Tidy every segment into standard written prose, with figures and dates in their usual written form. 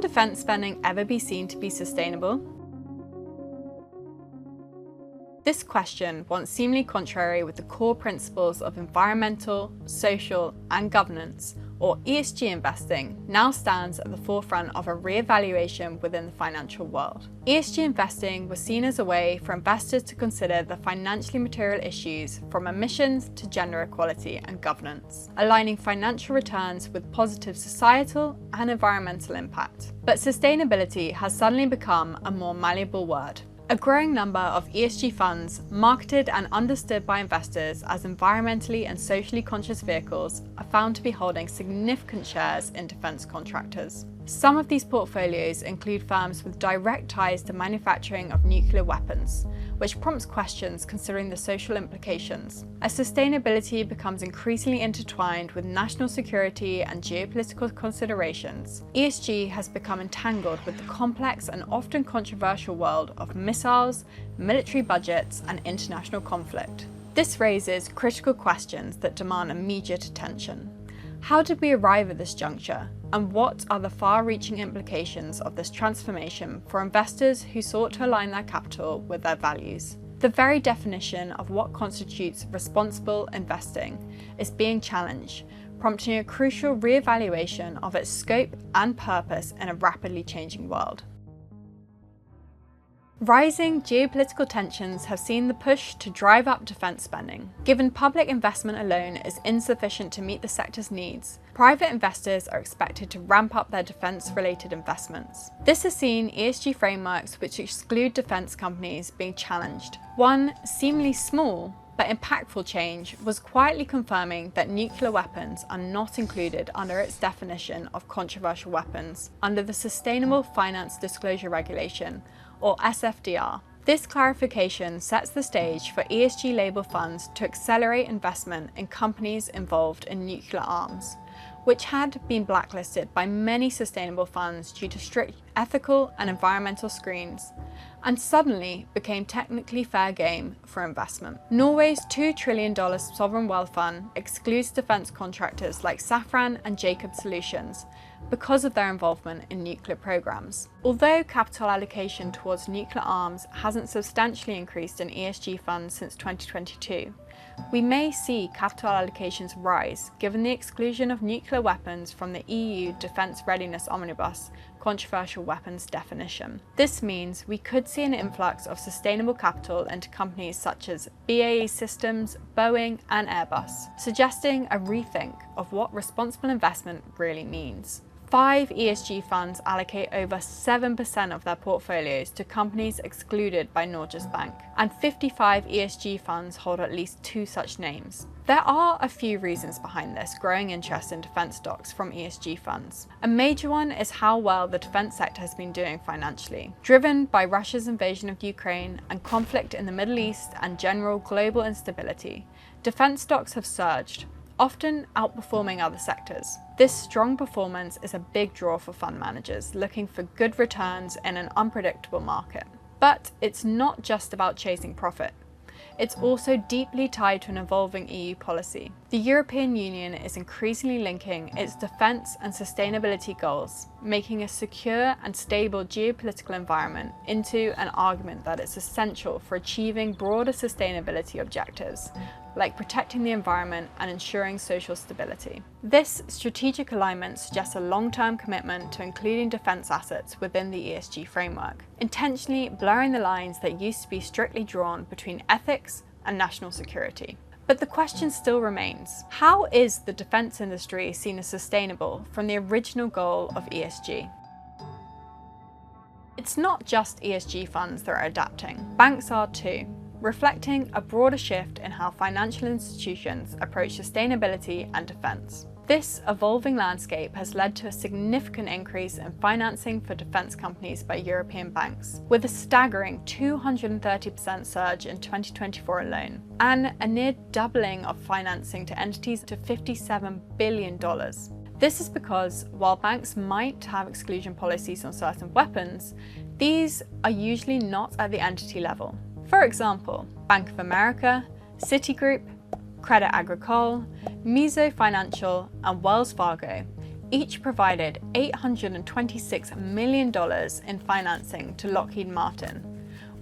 defense spending ever be seen to be sustainable? This question, once seemingly contrary with the core principles of environmental, social, and governance, or ESG investing, now stands at the forefront of a re-evaluation within the financial world. ESG investing was seen as a way for investors to consider the financially material issues from emissions to gender equality and governance, aligning financial returns with positive societal and environmental impact. But sustainability has suddenly become a more malleable word. A growing number of ESG funds, marketed and understood by investors as environmentally and socially conscious vehicles, are found to be holding significant shares in defense contractors. Some of these portfolios include firms with direct ties to manufacturing of nuclear weapons, which prompts questions considering the social implications. As sustainability becomes increasingly intertwined with national security and geopolitical considerations, ESG has become entangled with the complex and often controversial world of missiles, military budgets, and international conflict. This raises critical questions that demand immediate attention. How did we arrive at this juncture? And what are the far-reaching implications of this transformation for investors who sought to align their capital with their values? The very definition of what constitutes responsible investing is being challenged, prompting a crucial re-evaluation of its scope and purpose in a rapidly changing world. Rising geopolitical tensions have seen the push to drive up defense spending. Given public investment alone is insufficient to meet the sector's needs, private investors are expected to ramp up their defense-related investments. This has seen ESG frameworks which exclude defense companies being challenged. One seemingly small but impactful change was quietly confirming that nuclear weapons are not included under its definition of controversial weapons under the Sustainable Finance Disclosure Regulation, or SFDR. This clarification sets the stage for ESG-labeled funds to accelerate investment in companies involved in nuclear arms, which had been blacklisted by many sustainable funds due to strict ethical and environmental screens, and suddenly became technically fair game for investment. Norway's $2 trillion sovereign wealth fund excludes defense contractors like Safran and Jacobs Solutions because of their involvement in nuclear programs. Although capital allocation towards nuclear arms hasn't substantially increased in ESG funds since 2022, we may see capital allocations rise given the exclusion of nuclear weapons from the EU Defence Readiness Omnibus controversial weapons definition. This means we could see an influx of sustainable capital into companies such as BAE Systems, Boeing, and Airbus, suggesting a rethink of what responsible investment really means. 5 ESG funds allocate over 7% of their portfolios to companies excluded by Norges Bank, and 55 ESG funds hold at least 2 such names. There are a few reasons behind this growing interest in defense stocks from ESG funds. A major one is how well the defense sector has been doing financially. Driven by Russia's invasion of Ukraine and conflict in the Middle East and general global instability, defense stocks have surged, often outperforming other sectors. This strong performance is a big draw for fund managers looking for good returns in an unpredictable market. But it's not just about chasing profit. It's also deeply tied to an evolving EU policy. The European Union is increasingly linking its defence and sustainability goals, making a secure and stable geopolitical environment into an argument that it's essential for achieving broader sustainability objectives, like protecting the environment and ensuring social stability. This strategic alignment suggests a long-term commitment to including defence assets within the ESG framework, intentionally blurring the lines that used to be strictly drawn between ethics and national security. But the question still remains, how is the defence industry seen as sustainable from the original goal of ESG? It's not just ESG funds that are adapting, banks are too, reflecting a broader shift in how financial institutions approach sustainability and defence. This evolving landscape has led to a significant increase in financing for defence companies by European banks, with a staggering 230% surge in 2024 alone, and a near doubling of financing to entities to $57 billion. This is because, while banks might have exclusion policies on certain weapons, these are usually not at the entity level. For example, Bank of America, Citigroup, Crédit Agricole, Mizo Financial, and Wells Fargo Each provided $826 million in financing to Lockheed Martin,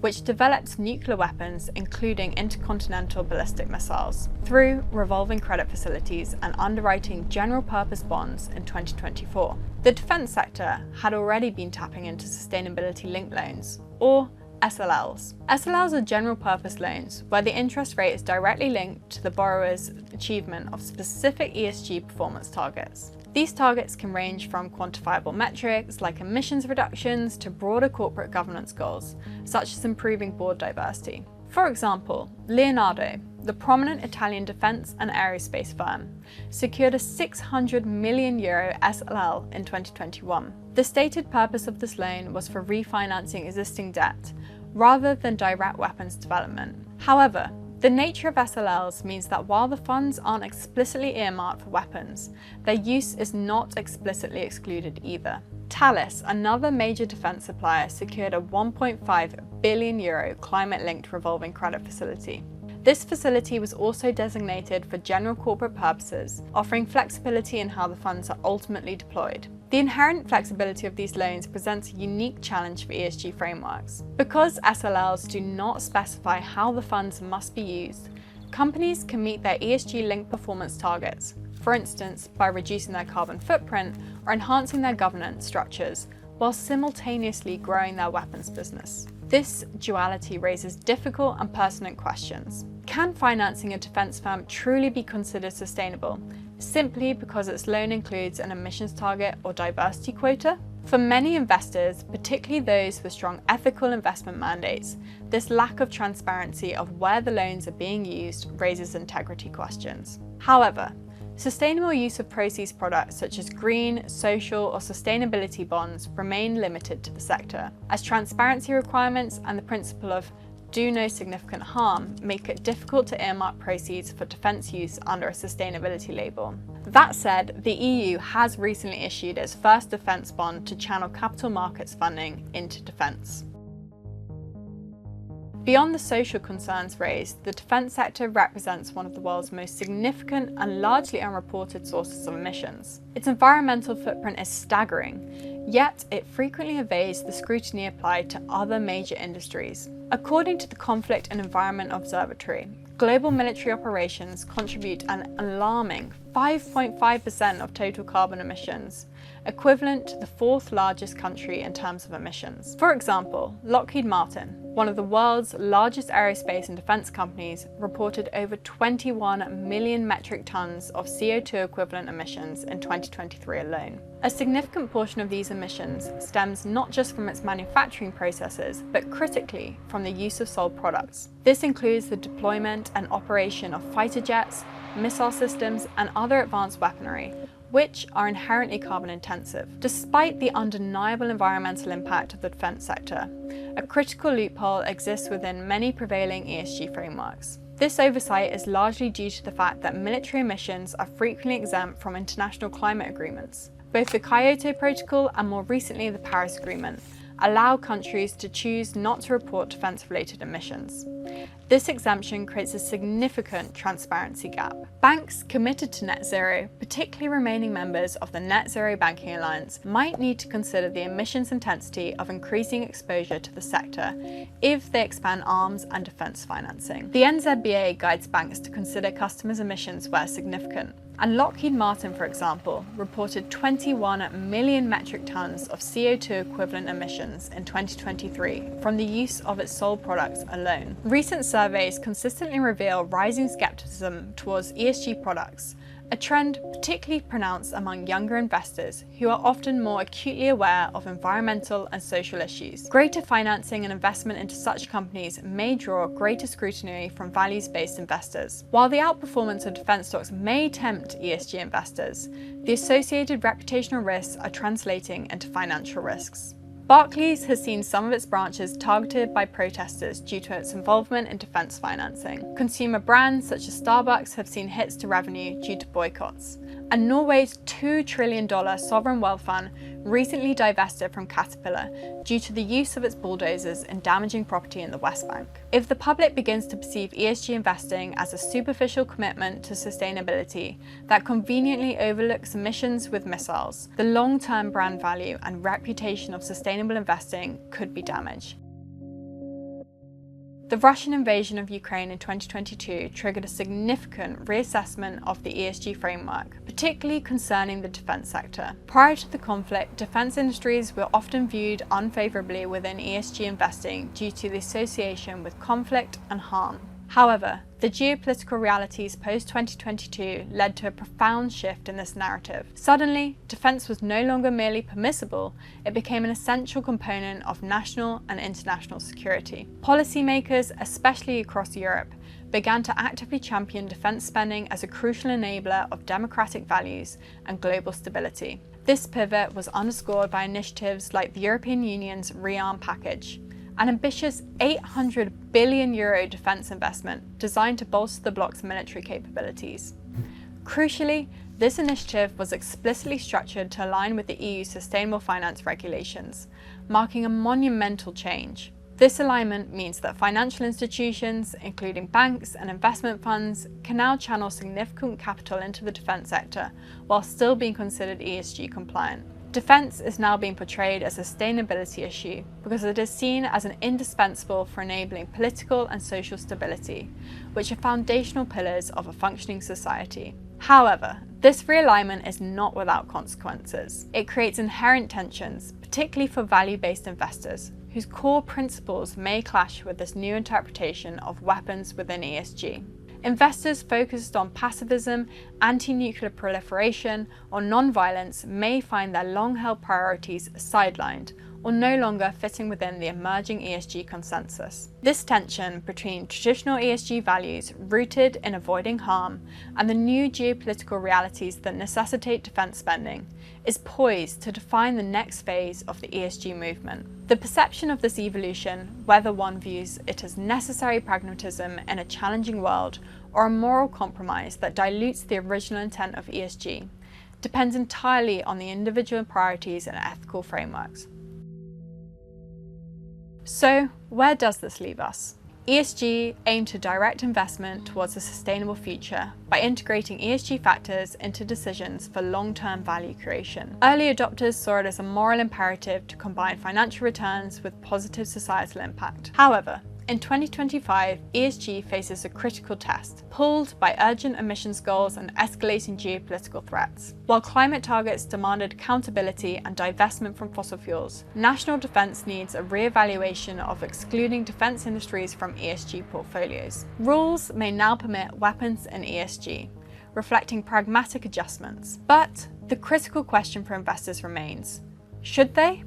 which develops nuclear weapons, including intercontinental ballistic missiles, through revolving credit facilities and underwriting general-purpose bonds in 2024. The defense sector had already been tapping into sustainability-linked loans, or SLLs. SLLs are general-purpose loans where the interest rate is directly linked to the borrower's achievement of specific ESG performance targets. These targets can range from quantifiable metrics like emissions reductions to broader corporate governance goals, such as improving board diversity. For example, Leonardo, the prominent Italian defense and aerospace firm, secured a €600 million SLL in 2021. The stated purpose of this loan was for refinancing existing debt, rather than direct weapons development. However, the nature of SLLs means that while the funds aren't explicitly earmarked for weapons, their use is not explicitly excluded either. Thales, another major defense supplier, secured a €1.5 billion climate-linked revolving credit facility. This facility was also designated for general corporate purposes, offering flexibility in how the funds are ultimately deployed. The inherent flexibility of these loans presents a unique challenge for ESG frameworks. Because SLLs do not specify how the funds must be used, companies can meet their ESG-linked performance targets, for instance, by reducing their carbon footprint or enhancing their governance structures, while simultaneously growing their weapons business. This duality raises difficult and pertinent questions. Can financing a defense firm truly be considered sustainable, simply because its loan includes an emissions target or diversity quota? For many investors, particularly those with strong ethical investment mandates, this lack of transparency of where the loans are being used raises integrity questions. However, sustainable use of proceeds products such as green, social, or sustainability bonds remain limited to the sector, as transparency requirements and the principle of do no significant harm make it difficult to earmark proceeds for defence use under a sustainability label. That said, the EU has recently issued its first defence bond to channel capital markets funding into defence. Beyond the social concerns raised, the defence sector represents one of the world's most significant and largely unreported sources of emissions. Its environmental footprint is staggering, yet it frequently evades the scrutiny applied to other major industries. According to the Conflict and Environment Observatory, global military operations contribute an alarming 5.5% of total carbon emissions, equivalent to the fourth largest country in terms of emissions. For example, Lockheed Martin, one of the world's largest aerospace and defense companies, reported over 21 million metric tons of CO2 equivalent emissions in 2023 alone. A significant portion of these emissions stems not just from its manufacturing processes, but critically from the use of sold products. This includes the deployment and operation of fighter jets, missile systems, and other advanced weaponry, which are inherently carbon intensive. Despite the undeniable environmental impact of the defense sector, a critical loophole exists within many prevailing ESG frameworks. This oversight is largely due to the fact that military emissions are frequently exempt from international climate agreements. Both the Kyoto Protocol and more recently the Paris Agreement allow countries to choose not to report defense-related emissions. This exemption creates a significant transparency gap. Banks committed to net zero, particularly remaining members of the Net Zero Banking Alliance, might need to consider the emissions intensity of increasing exposure to the sector if they expand arms and defense financing. The NZBA guides banks to consider customers' emissions where significant. And Lockheed Martin, for example, reported 21 million metric tons of CO2 equivalent emissions in 2023 from the use of its sold products alone. Recent surveys consistently reveal rising skepticism towards ESG products, a trend particularly pronounced among younger investors who are often more acutely aware of environmental and social issues. Greater financing and investment into such companies may draw greater scrutiny from values-based investors. While the outperformance of defense stocks may tempt ESG investors, the associated reputational risks are translating into financial risks. Barclays has seen some of its branches targeted by protesters due to its involvement in defense financing. Consumer brands such as Starbucks have seen hits to revenue due to boycotts. And Norway's $2 trillion sovereign wealth fund recently divested from Caterpillar due to the use of its bulldozers in damaging property in the West Bank. If the public begins to perceive ESG investing as a superficial commitment to sustainability that conveniently overlooks emissions with missiles, the long-term brand value and reputation of sustainable investing could be damaged. The Russian invasion of Ukraine in 2022 triggered a significant reassessment of the ESG framework, particularly concerning the defence sector. Prior to the conflict, defence industries were often viewed unfavourably within ESG investing due to the association with conflict and harm. However, the geopolitical realities post-2022 led to a profound shift in this narrative. Suddenly, defence was no longer merely permissible, it became an essential component of national and international security. Policymakers, especially across Europe, began to actively champion defence spending as a crucial enabler of democratic values and global stability. This pivot was underscored by initiatives like the European Union's ReArm package, an ambitious €800 billion defence investment designed to bolster the bloc's military capabilities. Crucially, this initiative was explicitly structured to align with the EU's sustainable finance regulations, marking a monumental change. This alignment means that financial institutions, including banks and investment funds, can now channel significant capital into the defence sector while still being considered ESG compliant. Defence is now being portrayed as a sustainability issue because it is seen as an indispensable for enabling political and social stability, which are foundational pillars of a functioning society. However, this realignment is not without consequences. It creates inherent tensions, particularly for value-based investors, whose core principles may clash with this new interpretation of weapons within ESG. Investors focused on pacifism, anti-nuclear proliferation, or non-violence may find their long-held priorities sidelined or no longer fitting within the emerging ESG consensus. This tension between traditional ESG values rooted in avoiding harm and the new geopolitical realities that necessitate defence spending is poised to define the next phase of the ESG movement. The perception of this evolution, whether one views it as necessary pragmatism in a challenging world or a moral compromise that dilutes the original intent of ESG, depends entirely on the individual priorities and ethical frameworks. So, where does this leave us? ESG aimed to direct investment towards a sustainable future by integrating ESG factors into decisions for long-term value creation. Early adopters saw it as a moral imperative to combine financial returns with positive societal impact. However, in 2025, ESG faces a critical test, pulled by urgent emissions goals and escalating geopolitical threats. While climate targets demanded accountability and divestment from fossil fuels, national defence needs a re-evaluation of excluding defence industries from ESG portfolios. Rules may now permit weapons in ESG, reflecting pragmatic adjustments. But the critical question for investors remains: should they?